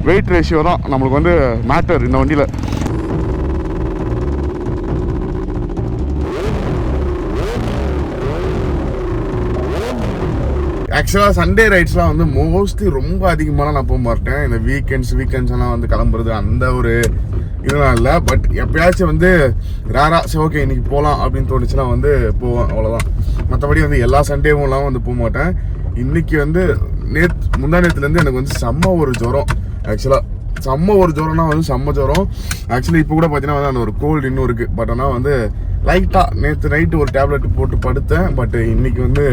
Wait ratio தான் நம்மளுக்கு வந்து மேட்டர் இந்த வண்டியில். ஆக்சுவலாக சண்டே ரைட்ஸ்லாம் வந்து மோஸ்ட்லி ரொம்ப அதிகமாகலாம் நான் போக மாட்டேன். இந்த வீக்கெண்ட்ஸ்லாம் வந்து கிளம்புறது அந்த ஒரு இதெல்லாம் இல்லை. பட் எப்பயாச்சும் வந்து ரேராக சரி ஓகே இன்றைக்கி போகலாம் அப்படின்னு தோணுச்சுன்னா வந்து போவேன், அவ்வளோதான். மற்றபடி வந்து எல்லா சண்டேவும்லாம் வந்து போக மாட்டேன். இன்றைக்கி வந்து முந்தா நேரத்துலேருந்து எனக்கு வந்து செம்ம ஒரு ஜுரம். ஆக்சுவலாக செம்ம ஒரு ஜுரம்னா வந்து செம்ம ஜுரம். ஆக்சுவலி இப்போ கூட பார்த்தீங்கன்னா வந்து அந்த ஒரு கோல்டு இன்னும் இருக்குது. பட் ஆனால் வந்து லைட்டாக நேற்று நைட்டு ஒரு டேப்லெட் போட்டு படுத்தேன். பட் இன்றைக்கி வந்து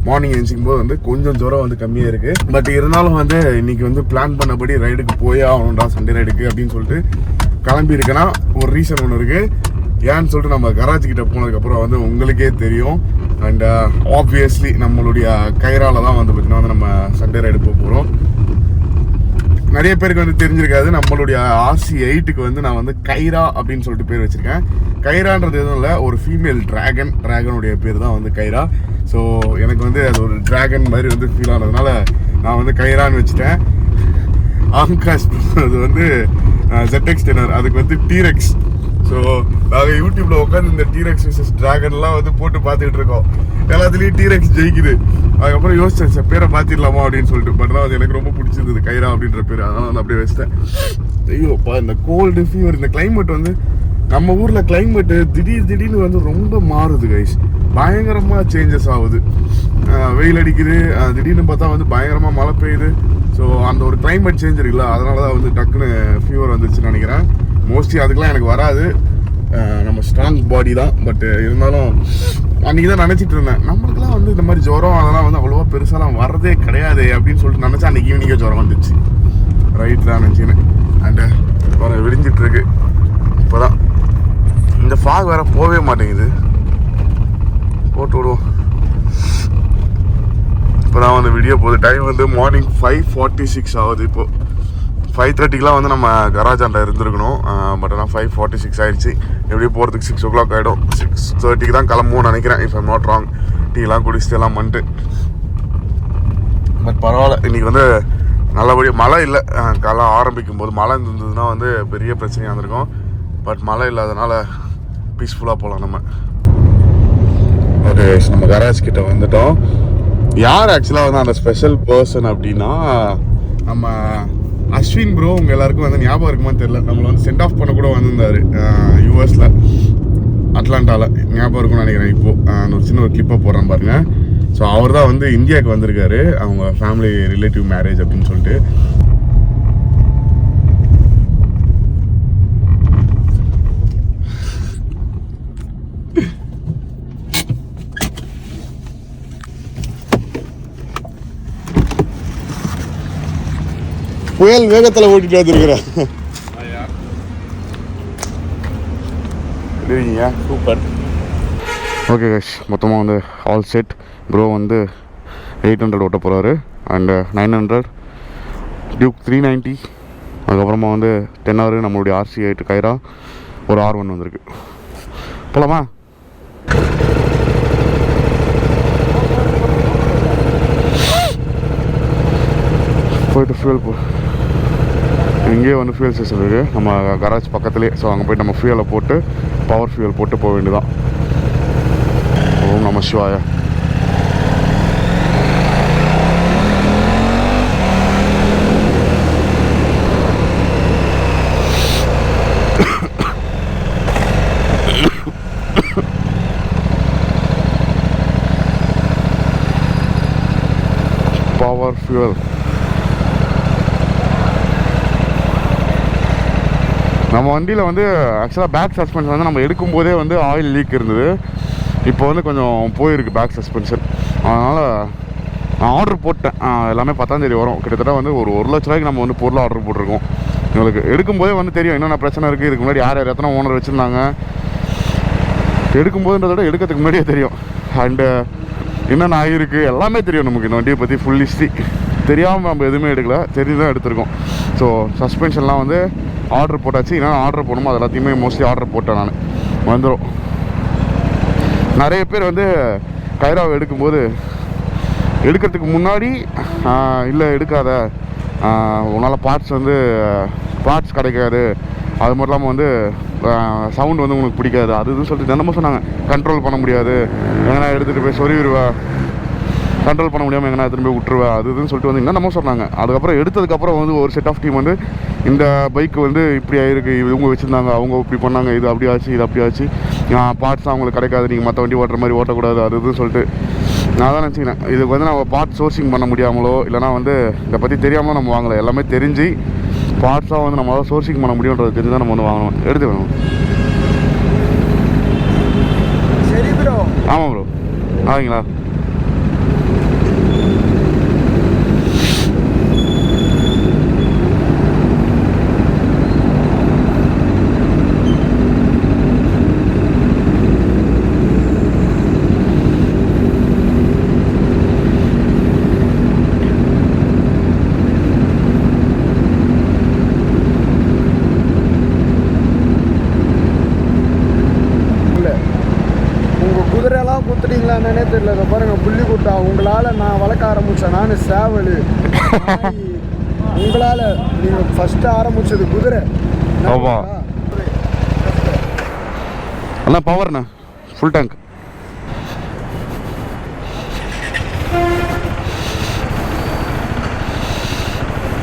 மார்னிங் எழுந்திக்கும் போது வந்து கொஞ்சம் ஜுரம் வந்து கம்மியாக இருக்குது. பட் இருந்தாலும் வந்து இன்றைக்கி வந்து பிளான் பண்ணபடி ரைடுக்கு போயே ஆகணும்டா சண்டே ரைடுக்கு அப்படின்னு சொல்லிட்டு கிளம்பி இருக்கேன்னா ஒரு ரீசன் ஒன்று இருக்குது. ஏன்னு சொல்லிட்டு நம்ம கராஜ் கிட்ட போனதுக்கப்புறம் வந்து உங்களுக்கே தெரியும். அண்ட் ஆப்வியஸ்லி நம்மளுடைய கைரால தான் வந்து பார்த்தீங்கன்னா வந்து நம்ம சண்டே ரைடு போக போகிறோம். நிறைய பேருக்கு வந்து தெரிஞ்சிருக்காது, நம்மளுடைய RC8க்கு வந்து நான் வந்து கைரா அப்படின்னு சொல்லிட்டு பேர் வச்சுருக்கேன். கைரான்றது எதுவும் இல்லை, ஒரு ஃபீமேல் ட்ராகனுடைய பேர் தான் வந்து கைரா. ஸோ எனக்கு வந்து அது ஒரு ட்ராகன் மாதிரி வந்து ஃபீல் ஆனதுனால நான் வந்து கைரான்னு வச்சுட்டேன். ஆம்காஸ் அது வந்து ZX10R, அதுக்கு வந்து டீரெக்ஸ். ஸோ நாங்கள் யூடியூப்ல உட்காந்து இந்த டீரெக்ஸ் விசஸ் ட்ராகன்லாம் வந்து போட்டு பார்த்துக்கிட்டு இருக்கோம். எல்லாத்துலேயும் டீரெக்ஸ் ஜெயிக்குது. அதுக்கப்புறம் யோசிச்சேன் சார் பேரை மாற்றிடலாமா அப்படின்னு சொல்லிட்டு. பட் அது எனக்கு ரொம்ப பிடிச்சிருந்தது கைரா அப்படின்ற பேர், அதனால வந்து அப்படியே வச்சிட்டேன். ஐயோப்பா இந்த கோல்டு ஃபீவர், இந்த கிளைமேட் வந்து நம்ம ஊரில் கிளைமேட்டு திடீர்னு வந்து ரொம்ப மாறுது கைஸ். பயங்கரமாக சேஞ்சஸ் ஆகுது. வெயில் அடிக்குது, திடீர்னு பார்த்தா வந்து பயங்கரமாக மழை பெய்யுது. ஸோ அந்த ஒரு கிளைமேட் சேஞ்ச் இருக்குல்ல, அதனால தான் வந்து டக்குன்னு ஃபீவர் வந்துச்சுன்னு நினைக்கிறேன். மோஸ்ட்லி அதுக்கெலாம் எனக்கு வராது, நம்ம ஸ்ட்ராங் பாடி தான். பட் இருந்தாலும் அன்றைக்கி தான் நினச்சிட்டு இருந்தேன் நம்மளுக்குலாம் வந்து இந்த மாதிரி ஜுரம் அதெல்லாம் வந்து அவ்வளோவா பெருசாலாம் வரதே கிடையாது அப்படின்னு சொல்லிட்டு நினச்சா அன்றைக்கி ஈவினிங்கே ஜுரம் வந்துச்சு. ரைட் தான் நினச்சின்னு. அண்டு வர விடிஞ்சிட்ருக்கு. இப்போ தான் இந்த ஃபாக் வேறு போகவே மாட்டேங்குது. போட்டு விடுவோம். இப்போ தான் வந்து வீடியோ போகுது. டைம் வந்து மார்னிங் 5:46 ஆகுது. இப்போது 5:30க்குலாம் வந்து நம்ம கராஜாண்ட இருந்திருக்கணும். பட் ஆனால் 5:46 ஆயிடுச்சு. எப்படியும் போகிறதுக்கு 6 o'clock ஆகிடும். 6:30க்கு தான் கிளம்புவோம்னு நினைக்கிறேன், இஃப் ஐம் நாட் ராங். டீலாம் குடிச்சிட்டு எல்லாம் பண்ணிட்டு. பட் பரவாயில்ல, இன்றைக்கி வந்து நல்லபடியாக மழை இல்லை. காலம் ஆரம்பிக்கும் போது மழை இருந்ததுன்னா வந்து பெரிய பிரச்சனையாக இருந்திருக்கும். பட் மழை இல்லாதனால பீஸ்ஃபுல்லாக போகலாம் நம்ம. ஓகே, நம்ம கராஜ் கிட்ட வந்துட்டோம். யார் ஆக்சுவலாக வந்து அந்த ஸ்பெஷல் பர்சன் அப்படின்னா நம்ம அஸ்வின் ப்ரோ. உங்கள் எல்லாருக்கும் வந்து ஞாபகம் இருக்குமான்னு தெரியல, நம்மளை வந்து சென்ட் ஆஃப் பண்ண கூட வந்திருந்தார் யூஎஸில், அட்லாண்டாவில். ஞாபகம் இருக்கும்னு நினைக்கிறேன். இப்போது ஒரு சின்ன ஒரு கிளிப்பை போடுறேன் பாருங்கள். ஸோ அவர் தான் வந்து இந்தியாவுக்கு வந்திருக்காரு, அவங்க ஃபேமிலி ரிலேட்டிவ் மேரேஜ் அப்படின்னு சொல்லிட்டு. புயல் வேகத்தில் ஓட்டிட்டு வந்துருக்கிறேன். சூப்பர். ஓகே கைஸ், மொத்தமாக வந்து ஆல் செட். ப்ரோ வந்து 800 ஓட்ட போகிறாரு. And 900 Duke 390. அதுக்கப்புறமா வந்து 10 hour நம்மளுடைய RC8 கைரா, ஒரு R1 வந்திருக்கு. போலாமா? போயிட்டு ஃபியூல் இங்கேயே வந்து ஃபியூல் ஸ்டேஷன் இருக்குது நம்ம கராஜ் பக்கத்துலேயே. ஸோ அங்கே போய்ட்டு நம்ம ஃபியூலை போட்டு பவர் ஃபியூல் போட்டு போக வேண்டியதான். ஓம் நம சிவாய. Power fuel. நம்ம வண்டியில் வந்து ஆக்சுவலாக பேக் சஸ்பென்ஷன் வந்து நம்ம எடுக்கும்போதே வந்து ஆயில் லீக் இருந்தது. இப்போ வந்து கொஞ்சம் போயிருக்கு பேக் சஸ்பென்ஷன். அதனால் நான் ஆர்டர் போட்டேன். எல்லாமே 10ஆம் தேதி வரும். கிட்டத்தட்ட வந்து ஒரு 1 லட்ச ரூபாய்க்கு நம்ம வந்து பொருள் ஆர்டர் போட்டிருக்கோம். எங்களுக்கு எடுக்கும்போதே வந்து தெரியும் என்னென்ன பிரச்சனை இருக்குது, இதுக்கு முன்னாடி யார் எத்தனை ஓனர் வச்சுருந்தாங்க. எடுக்கும்போதுன்றத விட எடுக்கிறதுக்கு முன்னாடியே தெரியும். அண்டு என்னென்ன ஆகிருக்கு எல்லாமே தெரியும் நமக்கு. இந்த வண்டியை பற்றி ஃபுல் ஹிஸ்ட்ரி தெரியாமல் நம்ம எதுவுமே எடுக்கல, தெரிஞ்சு தான் எடுத்திருக்கோம். ஸோ சஸ்பென்ஷன்லாம் வந்து ஆர்டர் போட்டாச்சு. என்னென்ன ஆர்டர் போடணுமோ அது எல்லாத்தையுமே மோஸ்ட்லி ஆர்டர் போட்டேன் நான். வந்துடும். நிறைய பேர் வந்து கைராவை எடுக்கும்போது எடுக்கிறதுக்கு முன்னாடி இல்லை எடுக்காத உன்னால் பார்ட்ஸ் கிடைக்காது, அது மட்டும் இல்லாமல் வந்து சவுண்ட் வந்து உங்களுக்கு பிடிக்காது, அது இதுன்னு சொல்லிட்டு தினமும் சொன்னாங்க. கண்ட்ரோல் பண்ண முடியாது, எங்கன்னா எடுத்துகிட்டு போய் சொருவிடுவேன், கண்ட்ரோல் பண்ண முடியாமல் எங்கன்னா எடுத்துகிட்டு போய் விட்டுருவேன், அது இதுன்னு சொல்லிட்டு வந்து என்னென்னமோ சொன்னாங்க. அதுக்கப்புறம் எடுத்ததுக்கப்புறம் வந்து ஒரு செட் ஆஃப் டீம் வந்து இந்த பைக் வந்து இப்படி ஆயிருக்கு, இவங்க வச்சுருந்தாங்க, அவங்க இப்படி பண்ணாங்க, இது அப்படி ஆச்சு, இது அப்படி ஆச்சு, பார்ட்ஸ் அவங்களுக்கு கிடைக்காது, நீங்கள் மற்ற வண்டி ஓட்டுற மாதிரி ஓட்டக்கூடாது, அது இதுன்னு சொல்லிட்டு நான் தான் நினச்சிக்கிறேன். இதுக்கு வந்து நம்ம பார்ட்ஸ் சோர்சிங் பண்ண முடியாமலோ இல்லைனா வந்து இதை பற்றி தெரியாமலோ நம்ம வாங்கலை. எல்லாமே தெரிஞ்சு பார்ட்ஸாக வந்து நம்மளால் சோர்சிங் பண்ண முடியுன்றது தெரிஞ்சு தான் நம்ம வந்து வாங்கணும், எடுத்து வேணும். சரி ப்ரோ. ஆமாம் ப்ரோ, ஆவீங்களா? குத்துட்டீங்களான்னே தெரியல. இதை பாருங்க, புள்ளி குட்டா. உங்களால் நான் வளர்க்க ஆரம்பித்தேன், நான் சேவல். உங்களால் நீங்கள் ஃபஸ்ட்டு ஆரம்பித்தது குதிரை. அண்ணா பவர்ண்ணா, ஃபுல் டேங்க்.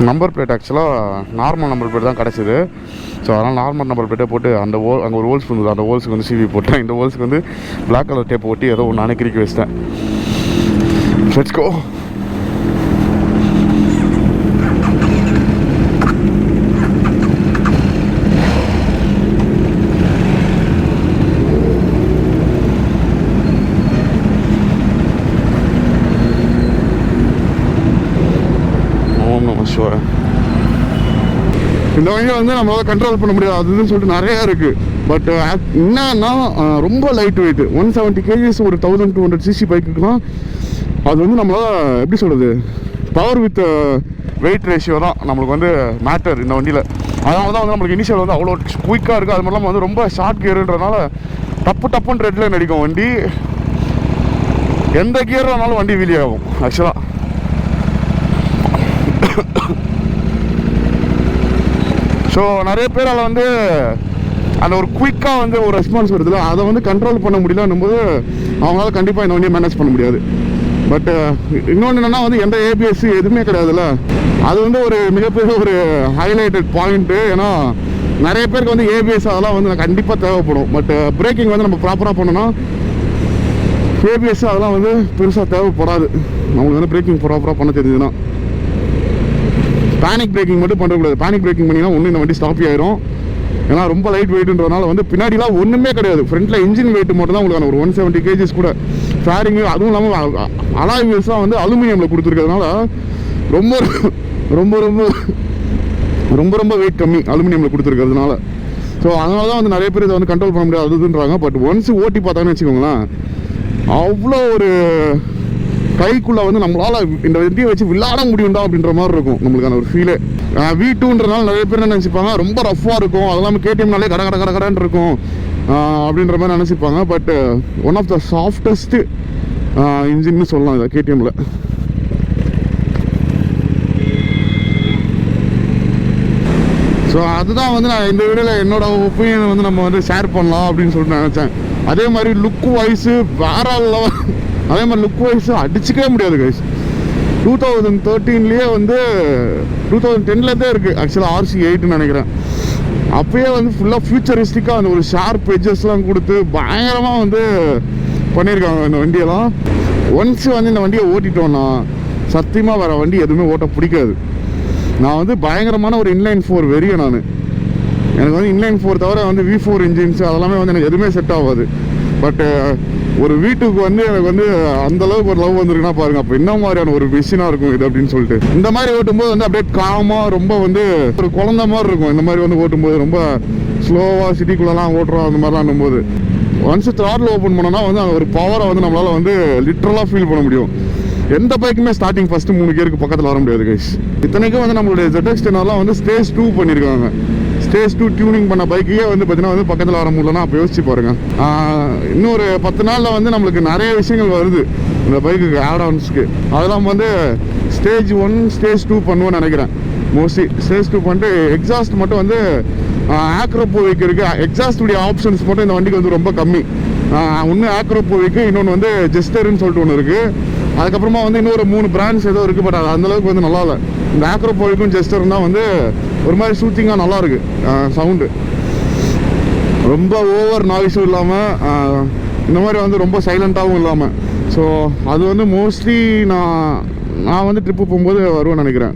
நம்பர் பிளேட் ஆக்சுவலாக நார்மல் நம்பர் பிளேட் தான் கிடச்சிது. ஸோ அதனால் நார்மல் நம்பர் பிளேட்டே போட்டு அந்த அங்கே ஒரு ஹோல்ஸ் இருந்தது, அந்த ஹோல்ஸுக்கு வந்து சிவி போட்டேன். இந்த ஹோல்ஸுக்கு வந்து பிளாக் கலர் டேப் ஓட்டி ஏதோ ஒன்று அணைக்கிரிக்கி வச்சிட்டேன். Let's go. ஓம் நம சிவாய. இந்த வண்டியை வந்து நம்மளால் கண்ட்ரோல் பண்ண முடியாது, அதுன்னு சொல்லிட்டு நிறையா இருக்குது. பட் என்னன்னா ரொம்ப லைட் வெயிட், 170 kgs, ஒரு 1200 cc பைக்குக்குலாம் அது வந்து நம்மளால் எப்படி சொல்கிறது, பவர் வித் வெயிட் ரேஷியோ தான் நம்மளுக்கு வந்து மேட்டர் இந்த வண்டியில். அதனால தான் வந்து நம்மளுக்கு இனிஷியல் வந்து அவ்வளோ குயிக்காக இருக்குது. அது மட்டும் வந்து ரொம்ப ஷார்ட் கியருன்றதுனால டப்புன்னு ரெட்டில் நடிக்கும் வண்டி. எந்த கியர் ஆனாலும் வண்டி வீலி ஆகும் ஆக்சுவலாக. ஸோ நிறைய பேரால் வந்து அந்த ஒரு குயிக்காக வந்து ஒரு ரெஸ்பான்ஸ் வருதுல்ல, அதை வந்து கண்ட்ரோல் பண்ண முடியலன்னும் போது அவங்களால கண்டிப்பாக இந்த வண்டியை மேனேஜ் பண்ண முடியாது. பட் இன்னொன்று என்னென்னா வந்து எந்த ஏபிஎஸ் எதுவுமே கிடையாதுல்ல, அது வந்து ஒரு மிகப்பெரிய ஒரு ஹைலைட்டட் பாயிண்ட்டு. ஏன்னா நிறைய பேருக்கு வந்து ஏபிஎஸ் அதெல்லாம் வந்து கண்டிப்பாக தேவைப்படும். பட் பிரேக்கிங் வந்து நம்ம ப்ராப்பராக பண்ணோன்னா ஏபிஎஸ் அதெல்லாம் வந்து பெருசாக தேவைப்படாது. நம்மளுக்கு வந்து பிரேக்கிங் ப்ராப்பராக பண்ண தெரியுதுன்னா. பேனிக் பிரேக்கிங் மட்டும் பண்ணக்கூடாது. பேனிக் பிரேக்கிங் பண்ணிங்கன்னா ஒன்று இந்த வண்டி ஸ்டாப் ஆயிரும். ஏன்னா ரொம்ப லைட் வெயிட்ன்றதுனால வந்து பின்னாடிலாம் ஒன்றுமே கிடையாது. ஃப்ரண்ட்டில் இன்ஜின் வெயிட் மட்டும் தான் உங்களுக்கு ஒரு 170 kgs கூட. ஃபேரிங்கு அதுவும் இல்லாமல் அலாய் வீல்ஸ்லாம் வந்து அலுமினியமில் கொடுத்துருக்கிறதுனால ரொம்ப ரொம்ப ரொம்ப ரொம்ப ரொம்ப வெயிட் கம்மி அலுமினியமில் கொடுத்துருக்கிறதுனால. ஸோ அதனால தான் வந்து நிறைய பேர் இதை வந்து கண்ட்ரோல் பண்ண முடியாதுன்றாங்க. பட் ஒன்ஸ் ஓட்டி பார்த்தாங்கன்னு வச்சுக்கோங்களேன், அவ்வளோ ஒரு கைக்குள்ளே வந்து நம்மளால் இந்த வண்டியை வச்சு விளையாட முடியும்டா அப்படின்ற மாதிரி இருக்கும் நம்மளுக்கான ஒரு ஃபீலே. V2ன்றனால நிறைய பேர் என்ன நினச்சிப்பாங்க, ரொம்ப ரஃப்பாக இருக்கும், அதெல்லாம் கேடிஎம்னாலே கடன்னு இருக்கும் அப்படின்ற மாதிரி நினச்சிப்பாங்க. But one of the softest இன்ஜின்னு சொல்லலாம் இதை கேடிஎம்மில். ஸோ அதுதான் வந்து நான் இந்த வீடியோவில் என்னோட ஒப்பீனியன் வந்து நம்ம வந்து ஷேர் பண்ணலாம் அப்படின்னு சொல்லிட்டு நினச்சேன். அதே மாதிரி லுக் வைஸு வேற லெவல். அதே மாதிரி லுக் வைஸு அடிச்சிக்கவே முடியாது கைஸ். 2013 வந்து 2010 இருக்குது ஆக்சுவலாக RC8ன்னு நினைக்கிறேன். அப்போயே வந்து ஃபுல்லாக ஃபியூச்சரிஸ்டிக்காக அந்த ஒரு ஷார்ப் எட்ஜஸ்லாம் கொடுத்து பயங்கரமாக வந்து பண்ணியிருக்காங்க இந்த வண்டியெல்லாம். ஒன்ஸ் வந்து இந்த வண்டியை ஓட்டிட்டோன்னா சத்தியமாக வேறு வண்டி எதுவுமே ஓட்ட பிடிக்காது. நான் வந்து பயங்கரமான ஒரு இன்லைன் 4 வெறியன். எனக்கு வந்து இன்லைன் 4 தவிர வந்து V4 இன்ஜின்ஸ் அதெல்லாமே வந்து எனக்கு எதுவுமே செட் ஆகாது. பட் ஒரு வீட்டுக்கு வந்து எனக்கு வந்து அந்தளவுக்கு ஒரு லவ் வந்துருக்குன்னா பாருங்கள், அப்போ என்ன மாதிரியான ஒரு மிஷினாக இருக்கும் இது அப்படின்னு சொல்லிட்டு. இந்த மாதிரி ஓட்டும்போது வந்து அப்படியே காமாக ரொம்ப வந்து ஒரு குழந்த மாதிரி இருக்கும். இந்த மாதிரி வந்து ஓட்டும்போது ரொம்ப ஸ்லோவாக சிட்டிக்குள்ளெல்லாம் ஓட்டுறோம் அந்த மாதிரிலாம் போது ஒன்ஸ் த்ராட்டில் ஓப்பன் பண்ணோன்னா வந்து அந்த ஒரு பவரை வந்து நம்மளால் வந்து லிட்ரலாக ஃபீல் பண்ண முடியும். எந்த பைக்குமே ஸ்டார்டிங் ஃபஸ்ட்டு 3 கியருக்கு பக்கத்தில் வர முடியாது கைஸ். இத்தனைக்கும் வந்து நம்மளுடைய ZX10 வந்து ஸ்டேஜ் 2 பண்ணியிருக்காங்க. ஸ்டேஜ் 2 டியூனிங் பண்ண பைக்கையே வந்து பார்த்தீங்கன்னா வந்து பக்கத்தில் வர முடியலன்னா அப்போ யோசிச்சு பாருங்க. இன்னொரு 10 நாளில் வந்து நம்மளுக்கு நிறைய விஷயங்கள் வருது இந்த பைக்குக்கு ஆட் ஆன்ஸ்க்கு. அதெல்லாம் வந்து ஸ்டேஜ் 1 ஸ்டேஜ் 2 பண்ணுவோன்னு நினைக்கிறேன். மோஸ்ட்லி ஸ்டேஜ் 2 பண்ணிட்டு எக்ஸாஸ்ட் மட்டும் வந்து ஆக்ரோபோவிக் இருக்குது. எக்ஸாஸ்டுடைய ஆப்ஷன்ஸ் மட்டும் இந்த வண்டிக்கு வந்து ரொம்ப கம்மி. ஒன்று ஆக்ரோபோவிக்கு, இன்னொன்று வந்து ஜெஸ்டர்னு சொல்லிட்டு ஒன்று இருக்குது. அதுக்கப்புறமா வந்து இன்னொரு 3 பிராண்ட்ஸ் ஏதோ இருக்குது. பட் அது அந்தளவுக்கு வந்து நல்லா இல்லை. இந்த ஆக்ரோபோவிக்கும் ஜெஸ்டரும் தான் வந்து ஒரு மாதிரி ஷூட்டிங்காக நல்லாயிருக்கு. சவுண்டு ரொம்ப ஓவர் நாய்ஸும் இல்லாமல் இந்த மாதிரி வந்து ரொம்ப சைலண்ட்டாகவும் இல்லாமல். ஸோ அது வந்து மோஸ்ட்லி நான் வந்து ட்ரிப்பு போகும்போது வருவேன்னு நினைக்கிறேன்.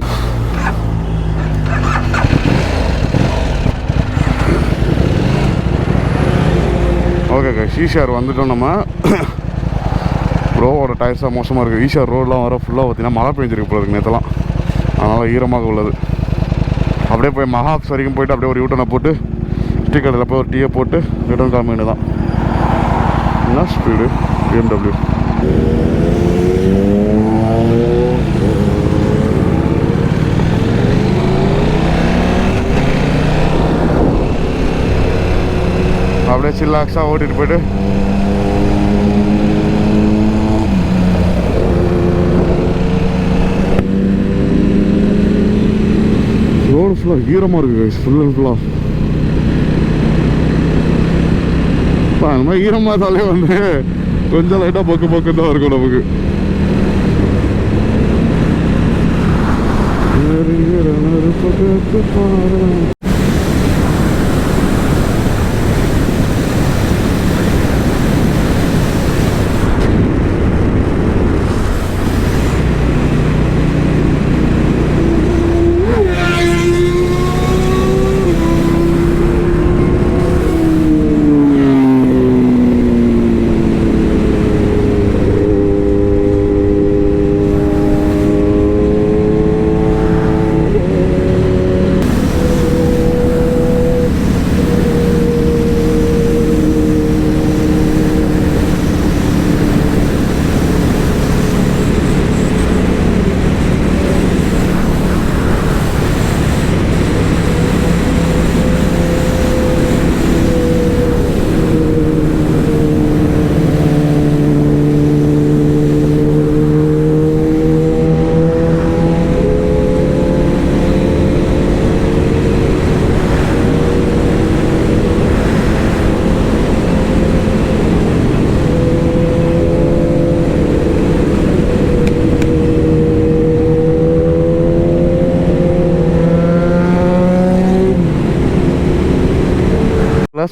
ஓகேக்கா, ஈஷார் வந்துட்டோம் நம்ம. ப்ரோவோட டயர்ஸாக மோசமாக இருக்குது. ஈஷார் ரோடெலாம் வர ஃபுல்லாக பார்த்தீங்கன்னா மழை பெஞ்சிருக்கு போல இருக்குது நேற்றுலாம். அதனால் ஈரமாக உள்ளது. அப்படியே போய் மஹாப்ஸ் வரைக்கும் போய்ட்டு அப்படியே ஒரு யூட்டனை போட்டு டீ கடையில் போய் ஒரு டீயை போட்டு ரிட்டர்ன் கிளம்பிட்டு தான். என்ன ஸ்பீடு BMW. அப்படியே சில்லாக்ஸாக ஓட்டிகிட்டு போய்ட்டு ரோடு ஃபுல்லாக ஈரமாக இருக்குது. ஃபுல் அண்ட் ஃபுல்லாக அந்த மாதிரி ஈரமாக இருந்தாலே வந்து கொஞ்சம் லைட்டாக பக்கு தான் இருக்கும் நமக்கு.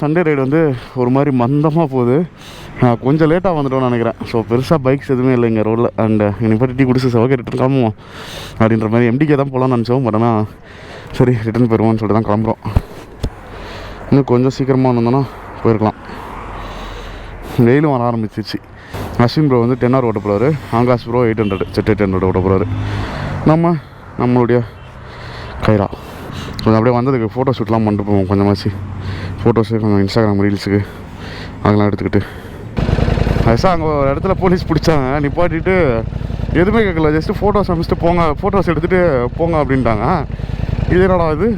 சண்டே ரைடு வந்து ஒரு மாதிரி மந்தமாக போகுது. கொஞ்சம் லேட்டாக வந்துட்டோம்னு நினைக்கிறேன். ஸோ பெருசாக பைக்ஸ் எதுவுமே இல்லை இங்கே ரோட்டில். அண்ட் இன்னைக்கு டீ குடிச்சு ஓகே ரிட்டன் கிளம்புவோம் அப்படின்ற மாதிரி MDK தான் போகலான்னு நினச்சோம். பட் ஆனால் சரி ரிட்டன் போயிடுவோம்னு சொல்லிட்டு தான் கிளம்புறோம். இன்னும் கொஞ்சம் சீக்கிரமாக வந்தோன்னா போயிருக்கலாம். வெயிலும் வர ஆரம்பிச்சிச்சு. அஸ்வின் ப்ரோ வந்து 10 hour ஓட்ட போகிறாரு. ஆகாஷ் ப்ரோ 800 செட் 800 ஓட்ட போகிறாரு. நம்மளுடைய கைரா கொஞ்சம் அப்படியே வந்ததுக்கு ஃபோட்டோ ஷூட்லாம் பண்ணிட்டு போவோம். கொஞ்சமாச்சு ஃபோட்டோஸு கொஞ்சம் இன்ஸ்டாகிராம் ரீல்ஸுக்கு அதெல்லாம் எடுத்துக்கிட்டு. அதுதான் அங்கே ஒரு இடத்துல போலீஸ் பிடிச்சாங்க. நிப்பாட்டிட்டு எதுவுமே கேட்கல, ஜஸ்ட்டு ஃபோட்டோஸ் அமைச்சிட்டு போங்க, ஃபோட்டோஸ் எடுத்துகிட்டு போங்க அப்படின்ட்டாங்க. இது என்னடா இது?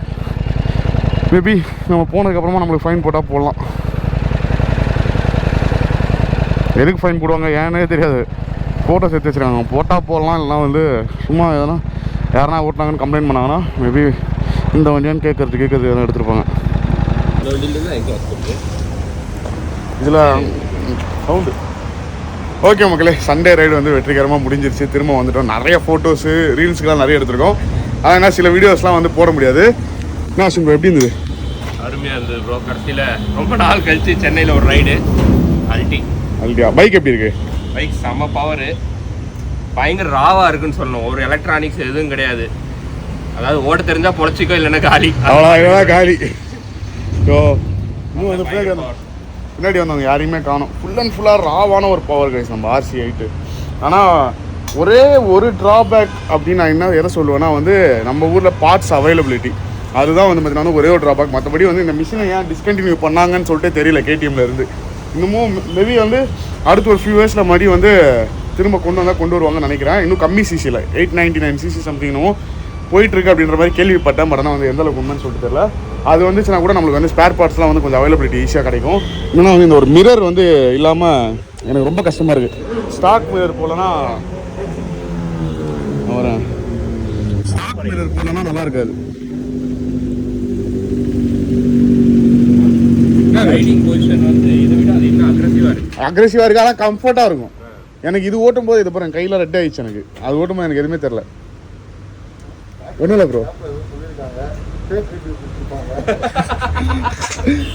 மேபி நம்ம போனதுக்கப்புறமா நம்மளுக்கு ஃபைன் போட்டால் போடலாம். எதுக்கு ஃபைன் போடுவாங்க ஏன்னே தெரியாது. ஃபோட்டோஸ் எடுத்து வச்சுருக்காங்க, போட்டால் போடலாம். இல்லைனா வந்து சும்மா எதனா யாருனா ஓட்டினாங்கன்னு கம்ப்ளைண்ட் பண்ணாங்கன்னா மேபி இந்த வண்டியான்னு கேட்குறது எதனா எடுத்துருப்பாங்க. இதில் சவுண்டு. ஓகே மக்களே, சண்டே ரைடு வந்து வெற்றிகரமாக முடிஞ்சிருச்சு. திரும்ப வந்துட்டோம். நிறைய ஃபோட்டோஸு ரீல்ஸுக்கெலாம் நிறைய எடுத்துருக்கோம். ஆனால் சில வீடியோஸ்லாம் வந்து போட முடியாது. என்ன ஆச்சு எப்படி இருந்தது? அருமையாக இருந்தது ப்ரோ. கடைசியில் ரொம்ப நாள் கழிச்சு சென்னையில் ஒரு ரைடு. அல்டியா பைக் எப்படி இருக்கு? பைக் செம்ம பவரு, பயங்கர ராவாக இருக்குன்னு சொல்லணும். ஒரு எலக்ட்ரானிக்ஸ் எதுவும் கிடையாது. அதாவது ஓட்ட தெரிஞ்சால் பொழைச்சிக்கோ, இல்லைன்னா காலி. அவ்வளோ காலி. ஸோ இன்னும் வந்து பின்னாடி வந்தவங்க யாரையுமே காணும். ஃபுல் அண்ட் ஃபுல்லாக ராவான ஒரு பவர் கைஸ் நம்ம RC8. ஆனால் ஒரே ஒரு ட்ராபேக் அப்படின்னு நான் என்ன எதை சொல்லுவேன்னா வந்து நம்ம ஊரில் பார்ட்ஸ் அவைலபிலிட்டி. அதுதான் வந்து பார்த்தீங்கன்னா ஒரே ஒரு ட்ராபேக். மற்றபடி வந்து இந்த மிஷினை ஏன் டிஸ்கண்டினியூ பண்ணாங்கன்னு சொல்லிட்டு தெரியல KTMல இருந்து. இன்னமும் மேபி வந்து அடுத்த ஒரு ஃபியூ இயர்ஸில் மறுபடியும் வந்து திரும்ப கொண்டு வருவாங்கன்னு நினைக்கிறேன். இன்னும் கம்மி சிசியில் 899cc சம்திங்னும் போயிட்டு இருக்கு அப்படின்ற மாதிரி கேள்விப்பட்டேன். பட் ஆனால் வந்து எந்த அளவுக்கு உண்மைன்னு சொல்லிட்டு தெரியல. அது வந்துச்சுன்னா கூட நம்மளுக்கு வந்து ஸ்பேர் பார்ட்ஸ்லாம் வந்து கொஞ்சம் அவைலபிலிட்டி ஈஸியாக கிடைக்கும். இன்னும் வந்து இந்த ஒரு மிரர் வந்து இல்லாமல் எனக்கு ரொம்ப கஷ்டமாக இருக்குது. ஸ்டாக் மிரர் போலனா வரேன், ஸ்டாக் மிரர் போலனா நல்லா இருக்காது. ரைடிங் பொசிஷன் வந்து இதை விட அது இன்னும் அக்ரெசிவாக இருக்குது, ஆனால் கம்ஃபர்ட்டாக இருக்கும். எனக்கு இது ஓட்டும் போது இது பாருங்க கையில் ரெட் ஆயிடுச்சு. எனக்கு அது ஓட்டும் போது எனக்கு எதுவுமே தெரில. ஒன்றும் இல்லை ப்ரோ,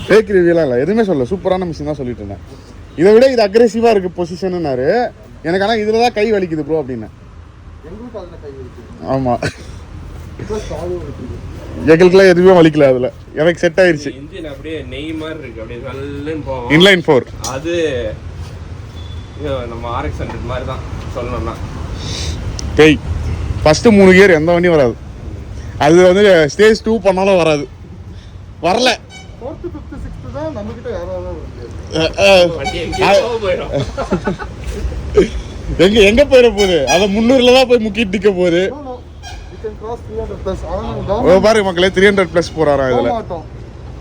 ஃபேக் ரிவ்யூலாம் இல்லை, எதுவுமே சொல்ல, சூப்பரான மிஷின் தான் சொல்லிட்டு இருந்தேன். இதை விட இது அக்ரெசிவாக இருக்குது பொசிஷனுன்னாரு எனக்கு. ஆனால் இதில் தான் கை வலிக்குது ப்ரோ அப்படின்னு. ஆமாம், எங்களுக்குலாம் எதுவுமே வலிக்கல, அதில் எனக்கு செட் ஆயிடுச்சு. இன்ஜின் அப்படியே நெய் மாதிரி இருக்கு, அப்படியே நல்லன்னு போகும். இன்லைன் 4 அது நம்ம RX 100 மாதிரி தான் சொல்லணும்னா. டேய் ஃபஸ்ட்டு 3 கியர் எந்த வண்டியும் வராது. அது வந்து ஸ்டேஜ் 2 பண்ணாலும் வராது, வரல. 4th 5th 6th தான் நம்மகிட்ட யாராவது எங்க போயிட போகுது? அதை 300ல தான் போய் முக்கிட்டு நிற்க போகுது. பாருங்க மக்களே, 300+ போறாரா இதுல.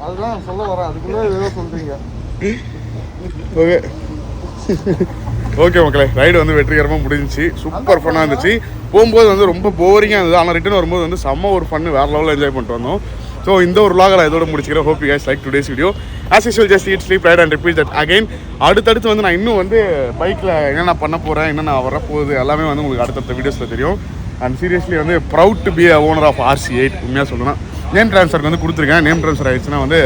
அதுதான் சொல்ல வரேன், அதுக்குள்ள ஏதோ சொல்றீங்க. ஓகே ஓகே மக்களே, ரைடு வந்து வெற்றிகரமாக முடிஞ்சிச்சு. சூப்பர் ஃபன்னாக இருந்துச்சு. போகும்போது வந்து ரொம்ப போரிங்காக இருந்தது, ஆனால் ரிட்டர்ன் வரும்போது வந்து செம்ம ஒரு ஃபன்னு வேறு லெவலில் என்ஜாய் பண்ணிட்டு வந்தோம். ஸோ இந்த ஒரு vlog இதோட முடிச்சுக்கிறேன். Hope you guys like today's video. As usual, just eat, sleep, ride and repeat that again. அடுத்தடுத்து வந்து நான் இன்னும் வந்து பைக்கில் என்னென்ன பண்ண போகிறேன், என்னென்ன வரப்போகுது எல்லாமே வந்து உங்களுக்கு அடுத்தடுத்த வீடியோஸில் தெரியும். அண்ட் சீரியஸ்லி வந்து proud to be a owner of RC8. உண்மையாக சொல்லணும், நேம் ட்ரான்ஸ்ஃபருக்கு வந்து கொடுத்துருக்கேன். நேம் ட்ரான்ஸ்ஃபர் ஆயிடுச்சுன்னா வந்து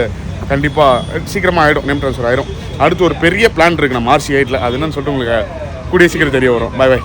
கண்டிப்பாக சீக்கிரமாக ஆகிடும், நேம் ட்ரான்ஸ்ஃபர் ஆகிடும். அடுத்து ஒரு பெரிய பிளான் இருக்குது நம்ம RC8ல. அது என்னன்னு சொல்லிட்டு உங்களுக்கு கூடிய சீக்கிரம் தெரிய வரும். Bye by.